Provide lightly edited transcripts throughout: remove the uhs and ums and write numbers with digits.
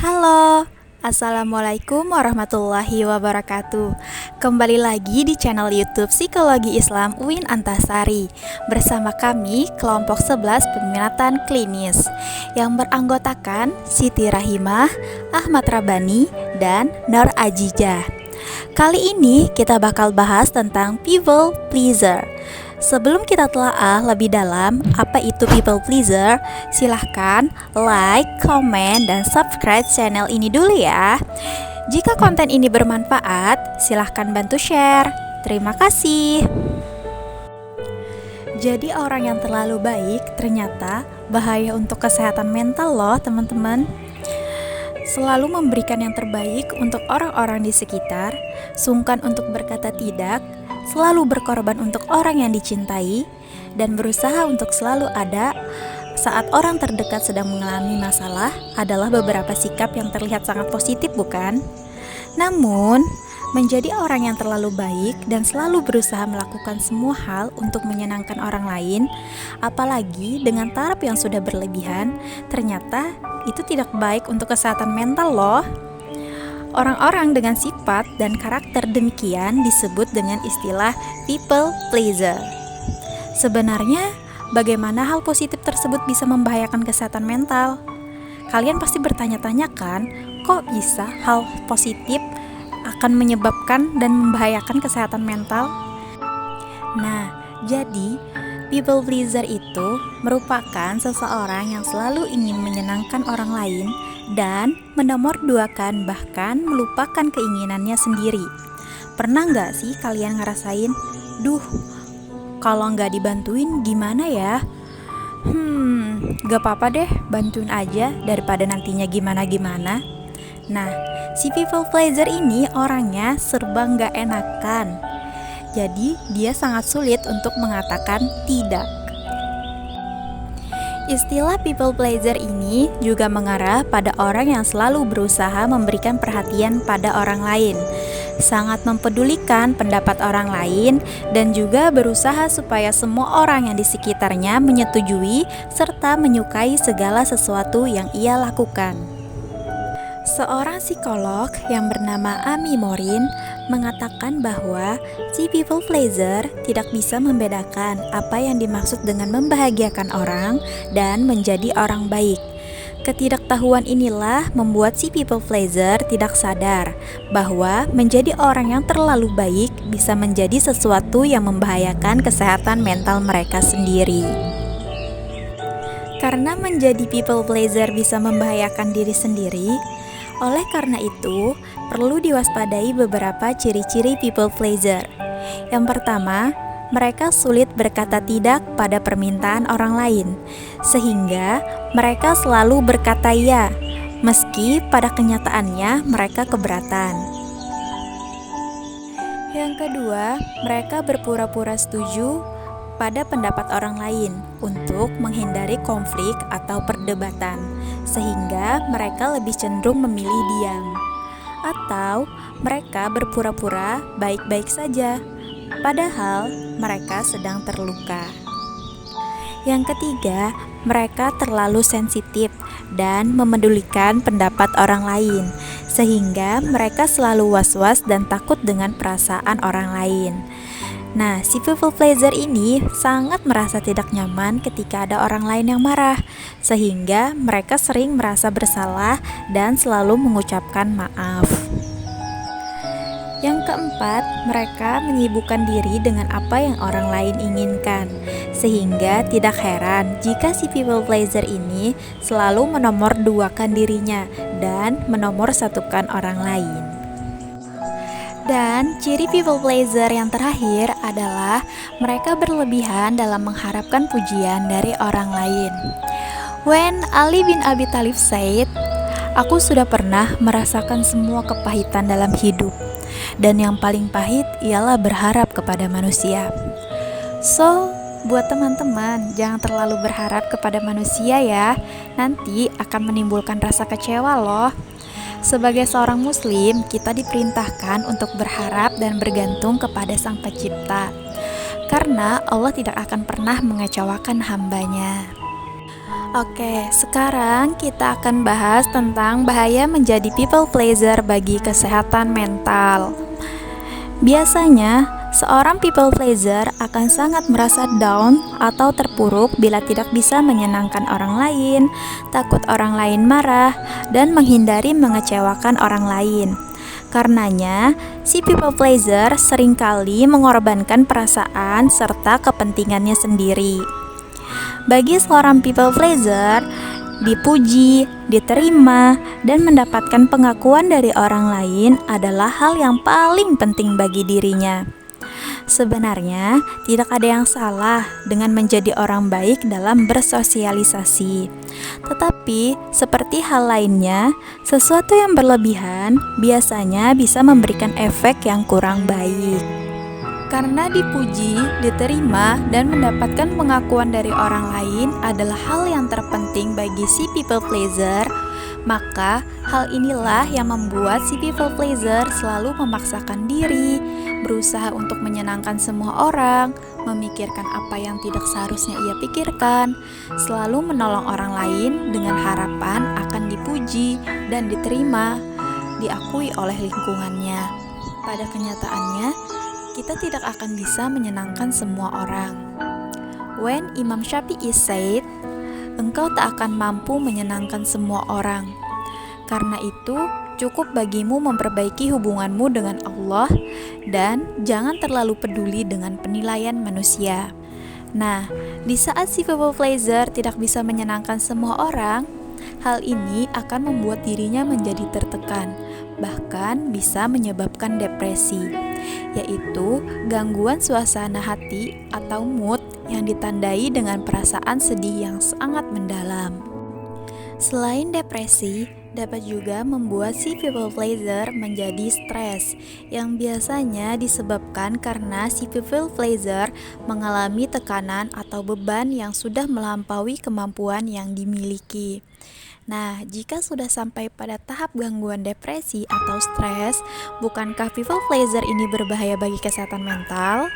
Halo, Assalamualaikum warahmatullahi wabarakatuh. Kembali lagi di channel YouTube Psikologi Islam UIN Antasari. Bersama kami kelompok 11 peminatan klinis yang beranggotakan Siti Rahimah, Ahmad Rabani, dan Nur Ajijah. Kali ini kita bakal bahas tentang people pleaser. Sebelum kita telaah lebih dalam apa itu people pleaser, silahkan like, comment, dan subscribe channel ini dulu ya. Jika konten ini bermanfaat, silahkan bantu share. Terima kasih. Jadi orang yang terlalu baik ternyata bahaya untuk kesehatan mental loh teman-teman. Selalu memberikan yang terbaik untuk orang-orang di sekitar, sungkan untuk berkata tidak, selalu berkorban untuk orang yang dicintai, dan berusaha untuk selalu ada saat orang terdekat sedang mengalami masalah adalah beberapa sikap yang terlihat sangat positif, bukan? Namun, menjadi orang yang terlalu baik dan selalu berusaha melakukan semua hal untuk menyenangkan orang lain, apalagi dengan taraf yang sudah berlebihan, ternyata itu tidak baik untuk kesehatan mental loh. Orang-orang dengan sifat dan karakter demikian disebut dengan istilah people pleaser. Sebenarnya, bagaimana hal positif tersebut bisa membahayakan kesehatan mental? Kalian pasti bertanya-tanya kan, kok bisa hal positif akan menyebabkan dan membahayakan kesehatan mental? Nah, jadi people pleaser itu merupakan seseorang yang selalu ingin menyenangkan orang lain dan menomorduakan bahkan melupakan keinginannya sendiri. Pernah nggak sih kalian ngerasain, duh, kalau nggak dibantuin gimana ya? Gak apa-apa deh, bantuin aja daripada nantinya gimana-gimana. Nah, si people pleaser ini orangnya serba nggak enakan. Jadi dia sangat sulit untuk mengatakan tidak. Istilah people pleaser ini juga mengarah pada orang yang selalu berusaha memberikan perhatian pada orang lain, sangat mempedulikan pendapat orang lain, dan juga berusaha supaya semua orang yang di sekitarnya menyetujui serta menyukai segala sesuatu yang ia lakukan. Seorang psikolog yang bernama Amy Morin mengatakan bahwa si people pleaser tidak bisa membedakan apa yang dimaksud dengan membahagiakan orang dan menjadi orang baik. Ketidaktahuan inilah membuat si people pleaser tidak sadar bahwa menjadi orang yang terlalu baik bisa menjadi sesuatu yang membahayakan kesehatan mental mereka sendiri. Karena menjadi people pleaser bisa membahayakan diri sendiri, oleh karena itu, perlu diwaspadai beberapa ciri-ciri people pleaser. Yang pertama, mereka sulit berkata tidak pada permintaan orang lain, sehingga mereka selalu berkata ya, meski pada kenyataannya mereka keberatan. Yang kedua, mereka berpura-pura setuju pada pendapat orang lain untuk menghindari konflik atau perdebatan, sehingga mereka lebih cenderung memilih diam. Atau mereka berpura-pura baik-baik saja, padahal mereka sedang terluka. Yang ketiga, mereka terlalu sensitif dan memedulikan pendapat orang lain, sehingga mereka selalu was-was dan takut dengan perasaan orang lain. Nah, si people pleaser ini sangat merasa tidak nyaman ketika ada orang lain yang marah, sehingga mereka sering merasa bersalah dan selalu mengucapkan maaf. Yang keempat, mereka menyibukkan diri dengan apa yang orang lain inginkan, sehingga tidak heran jika si people pleaser ini selalu menomorduakan dirinya dan menomorsatukan orang lain. Dan ciri people pleaser yang terakhir adalah mereka berlebihan dalam mengharapkan pujian dari orang lain. When Ali bin Abi Thalib said, "Aku sudah pernah merasakan semua kepahitan dalam hidup, dan yang paling pahit ialah berharap kepada manusia." So, buat teman-teman, jangan terlalu berharap kepada manusia ya, nanti akan menimbulkan rasa kecewa loh. Sebagai seorang muslim, kita diperintahkan untuk berharap dan bergantung kepada Sang Pencipta, karena Allah tidak akan pernah mengecewakan hambanya. Oke, sekarang kita akan bahas tentang bahaya menjadi people pleaser bagi kesehatan mental. Biasanya, seorang people pleaser akan sangat merasa down atau terpuruk bila tidak bisa menyenangkan orang lain, takut orang lain marah, dan menghindari mengecewakan orang lain. Karenanya, si people pleaser seringkali mengorbankan perasaan serta kepentingannya sendiri. Bagi seorang people pleaser, dipuji, diterima, dan mendapatkan pengakuan dari orang lain adalah hal yang paling penting bagi dirinya. Sebenarnya, tidak ada yang salah dengan menjadi orang baik dalam bersosialisasi. Tetapi, seperti hal lainnya, sesuatu yang berlebihan biasanya bisa memberikan efek yang kurang baik. Karena dipuji, diterima, dan mendapatkan pengakuan dari orang lain adalah hal yang terpenting bagi si people pleaser, maka hal inilah yang membuat si people pleaser selalu memaksakan diri, berusaha untuk menyenangkan semua orang, memikirkan apa yang tidak seharusnya ia pikirkan, selalu menolong orang lain dengan harapan akan dipuji dan diterima, diakui oleh lingkungannya. Pada kenyataannya, kita tidak akan bisa menyenangkan semua orang. When Imam Syafi'i said, engkau tak akan mampu menyenangkan semua orang. Karena itu, cukup bagimu memperbaiki hubunganmu dengan Allah dan jangan terlalu peduli dengan penilaian manusia. Nah, di saat si people pleaser tidak bisa menyenangkan semua orang, hal ini akan membuat dirinya menjadi tertekan, bahkan bisa menyebabkan depresi, yaitu gangguan suasana hati atau mood yang ditandai dengan perasaan sedih yang sangat mendalam. Selain depresi, dapat juga membuat si people pleaser menjadi stres, yang biasanya disebabkan karena si people pleaser mengalami tekanan atau beban yang sudah melampaui kemampuan yang dimiliki. Nah, jika sudah sampai pada tahap gangguan depresi atau stres, bukankah people pleaser ini berbahaya bagi kesehatan mental?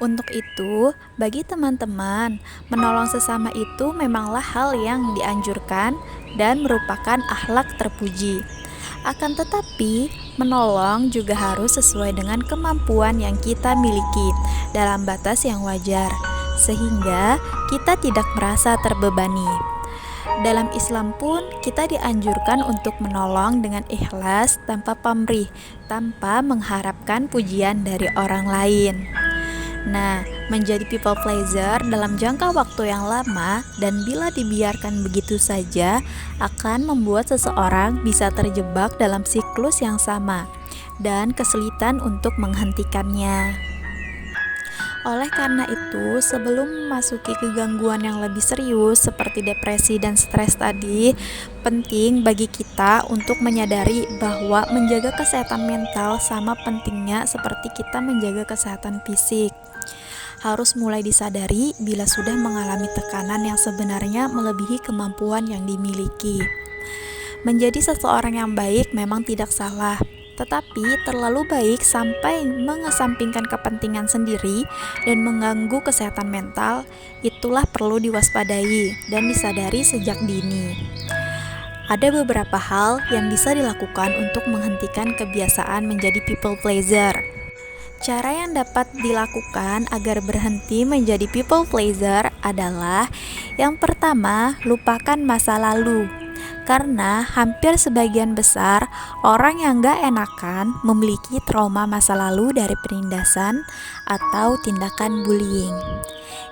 Untuk itu, bagi teman-teman, menolong sesama itu memanglah hal yang dianjurkan dan merupakan akhlak terpuji. Akan tetapi, menolong juga harus sesuai dengan kemampuan yang kita miliki dalam batas yang wajar, sehingga kita tidak merasa terbebani. Dalam Islam pun, kita dianjurkan untuk menolong dengan ikhlas tanpa pamrih, tanpa mengharapkan pujian dari orang lain. Nah, menjadi people pleaser dalam jangka waktu yang lama dan bila dibiarkan begitu saja akan membuat seseorang bisa terjebak dalam siklus yang sama dan kesulitan untuk menghentikannya. Oleh karena itu, sebelum memasuki ke gangguan yang lebih serius seperti depresi dan stres tadi, penting bagi kita untuk menyadari bahwa menjaga kesehatan mental sama pentingnya seperti kita menjaga kesehatan fisik. Harus mulai disadari bila sudah mengalami tekanan yang sebenarnya melebihi kemampuan yang dimiliki. Menjadi seseorang yang baik memang tidak salah, tetapi terlalu baik sampai mengesampingkan kepentingan sendiri dan mengganggu kesehatan mental, itulah perlu diwaspadai dan disadari sejak dini. Ada beberapa hal yang bisa dilakukan untuk menghentikan kebiasaan menjadi people pleaser. Cara yang dapat dilakukan agar berhenti menjadi people pleaser adalah yang pertama, lupakan masa lalu. Karena hampir sebagian besar orang yang gak enakan memiliki trauma masa lalu dari penindasan atau tindakan bullying.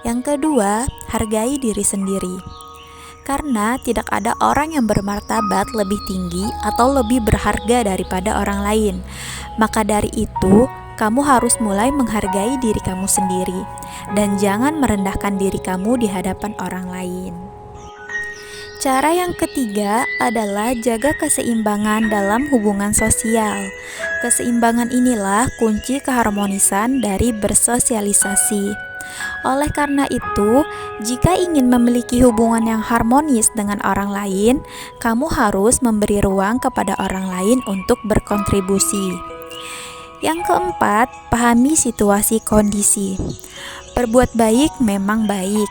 Yang kedua, hargai diri sendiri. Karena tidak ada orang yang bermartabat lebih tinggi atau lebih berharga daripada orang lain. Maka dari itu, kamu harus mulai menghargai diri kamu sendiri dan jangan merendahkan diri kamu di hadapan orang lain. Cara yang ketiga adalah jaga keseimbangan dalam hubungan sosial. Keseimbangan inilah kunci keharmonisan dari bersosialisasi. Oleh karena itu, jika ingin memiliki hubungan yang harmonis dengan orang lain, kamu harus memberi ruang kepada orang lain untuk berkontribusi. Yang keempat, pahami situasi kondisi. Berbuat baik memang baik,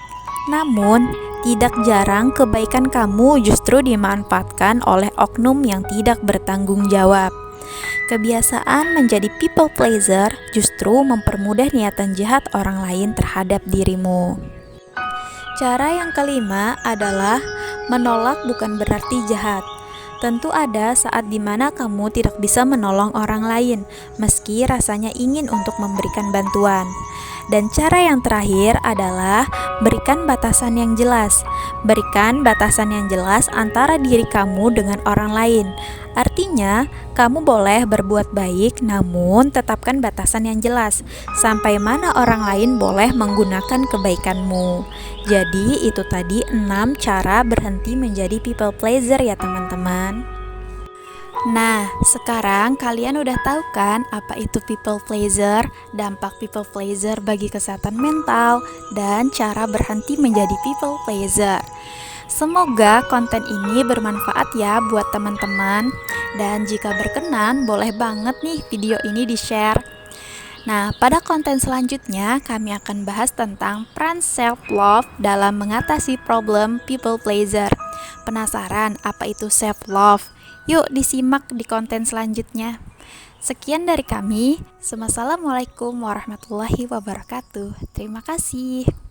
namun Tidak jarang kebaikan kamu justru dimanfaatkan oleh oknum yang tidak bertanggung jawab. Kebiasaan menjadi people pleaser justru mempermudah niatan jahat orang lain terhadap dirimu. Cara yang kelima adalah menolak bukan berarti jahat. Tentu ada saat dimana kamu tidak bisa menolong orang lain, meski rasanya ingin untuk memberikan bantuan. Dan cara yang terakhir adalah berikan batasan yang jelas. Berikan batasan yang jelas antara diri kamu dengan orang lain. Artinya, kamu boleh berbuat baik, namun tetapkan batasan yang jelas. Sampai mana orang lain boleh menggunakan kebaikanmu. Jadi, itu tadi 6 cara berhenti menjadi people pleaser ya teman-teman. Nah, sekarang kalian udah tahu kan apa itu people pleaser, dampak people pleaser bagi kesehatan mental, dan cara berhenti menjadi people pleaser. Semoga konten ini bermanfaat ya buat teman-teman. Dan jika berkenan, boleh banget nih video ini di-share. Nah, pada konten selanjutnya kami akan bahas tentang peran self-love dalam mengatasi problem people pleaser. Penasaran apa itu self-love? Yuk disimak di konten selanjutnya. Sekian dari kami. Wassalamualaikum warahmatullahi wabarakatuh. Terima kasih.